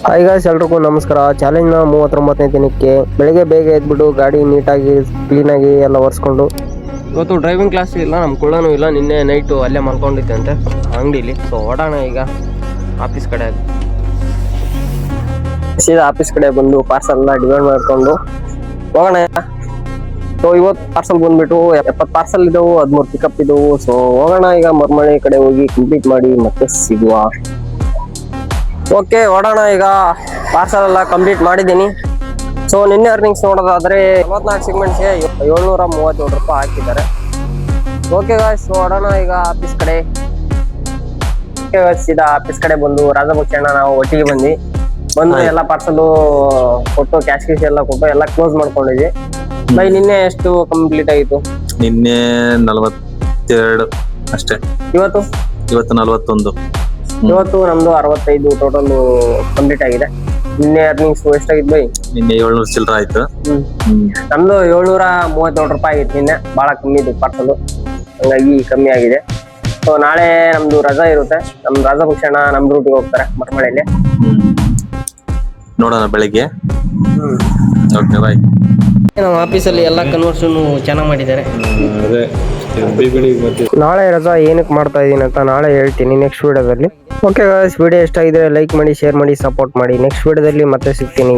Hi guys, ಎಲ್ರಿಗೂ ನಮಸ್ಕಾರ. ಚಾಲೆಂಜ್ನ 39ನೇ ದಿನಕ್ಕೆ ಬೆಳಿಗ್ಗೆ ಬೇಗ ಎದ್ಬಿಟ್ಟು ಗಾಡಿ ನೀಟಾಗಿ ಕ್ಲೀನಾಗಿ ಎಲ್ಲ ಒರೆಸ್ಕೊಂಡು ಇವತ್ತು ಡ್ರೈವಿಂಗ್ ಕ್ಲಾಸ್ ಇಲ್ಲ, ನಮ್ಮ ಕುಳ್ಳನೂ ಇಲ್ಲ. ನಿನ್ನೆ ನೈಟು ಅಲ್ಲೇ ಮಲ್ಕೊಂಡಿದ್ದೆ ಅಂತೆ ಅಂಗಡಿಲಿ. ಸೊ ಓಡೋಣ ಈಗ ಆಫೀಸ್ ಕಡೆ. ಸೀದಾ ಆಫೀಸ್ ಕಡೆ ಬಂದು ಪಾರ್ಸಲ್ ಎಲ್ಲ ಡಿವೈಡ್ ಮಾಡ್ಕೊಂಡು ಹೋಗೋಣ. ಸೊ ಇವತ್ತು ಪಾರ್ಸಲ್ ಬಂದ್ಬಿಟ್ಟು 70 ಪಾರ್ಸಲ್ ಇದ್ದವು, 13 ಪಿಕಪ್ ಇದ್ದವು. ಸೊ ಹೋಗೋಣ ಈಗ ಮರ್ಮಳೆ ಕಡೆ ಹೋಗಿ ಕಂಪ್ಲೀಟ್ ಮಾಡಿ ಮತ್ತೆ ಸಿಗುವ. ಓಕೆ, ಓಡೋಣ. ಈಗ ಪಾರ್ಸಲ್ ಎಲ್ಲ ಕಂಪ್ಲೀಟ್ ಮಾಡಿದ್ದೀನಿ. ಸೊ ನಿನ್ನೆ ಅರ್ನಿಂಗ್ಸ್ ನೋಡೋದಾದ್ರೆ 44 ಸೆಗ್ಮೆಂಟ್ಸ್ಗೆ 737 ರೂಪಾಯಿ ಹಾಕಿದ್ದಾರೆ. ಓಕೆ ಗಾಯ್ಸ್, ಓಡೋಣ ಈಗ ಆಫೀಸ್ ಕಡೆ. ಸೀದಾ ಆಫೀಸ್ ಕಡೆ ಬಂದು ರಾಜಭೂಷಣ ನಾವು ಒಟ್ಟಿಗೆ ಬಂದು ಎಲ್ಲ ಪಾರ್ಸಲ್ ಕೊಟ್ಟು ಕ್ಯಾಶ್ ಎಲ್ಲ ಕೊಟ್ಟು ಎಲ್ಲ ಕ್ಲೋಸ್ ಮಾಡ್ಕೊಂಡಿದ್ವಿ. ಬೈ ನಿನ್ನೆ ಎಷ್ಟು ಕಂಪ್ಲೀಟ್ ಆಗಿತ್ತು? ನಿನ್ನೆ 42 ಅಷ್ಟೇ. ಇವತ್ತು 41. ಇವತ್ತು ನಮ್ದು 65 ಟೋಟಲ್ ಕಂಪ್ಲೀಟ್ ಆಗಿದೆ. ನಿನ್ನೆ ಅರ್ನಿಂಗ್ಸ್ ಎಷ್ಟಾಗಿತ್ತು ಬೈ? ನಿನ್ನೆ 700 ಚಿಲ್ಲರ ಆಯ್ತು. ನಮ್ದು 737 ರೂಪಾಯಿ ಆಗಿತ್ತು. ನಿನ್ನೆ ಬಹಳ ಕಮ್ಮಿ ಇತ್ತು ಪಾರ್ಸಲ್, ಹಂಗಾಗಿ ಕಮ್ಮಿ ಆಗಿದೆ. ಸೊ ನಾಳೆ ನಮ್ದು ರಜಾ ಇರುತ್ತೆ. ನಮ್ ರಾಜಭೂಷಣ ನಮ್ ರೂಟಿಗೆ ಹೋಗ್ತಾರೆ ಮರಮಳೆಯಲ್ಲಿ. ನೋಡೋಣ ಬೆಳಿಗ್ಗೆ. Okay bye. ನಮ್ಮ ಆಫೀಸಲ್ಲಿ ಎಲ್ಲ ಕನ್ವರ್ಷನ್ ಚೆನ್ನಾಗಿ ಮಾಡಿದ್ದಾರೆ. ನಾಳೆ ರಜಾ ಏನಕ್ಕೆ ಮಾಡ್ತಾ ಇದೀನಿ ಅಂತ ನಾಳೆ ಹೇಳ್ತೀನಿ ನೆಕ್ಸ್ಟ್ ವಿಡಿಯೋದಲ್ಲಿ. ಓಕೆ ಗಾಯ್ಸ್, ವಿಡಿಯೋ ಇಷ್ಟ ಆಗಿದ್ರೆ ಲೈಕ್ ಮಾಡಿ, ಶೇರ್ ಮಾಡಿ, ಸಪೋರ್ಟ್ ಮಾಡಿ. ನೆಕ್ಸ್ಟ್ ವಿಡಿಯೋದಲ್ಲಿ ಮತ್ತೆ ಸಿಗ್ತೀನಿ.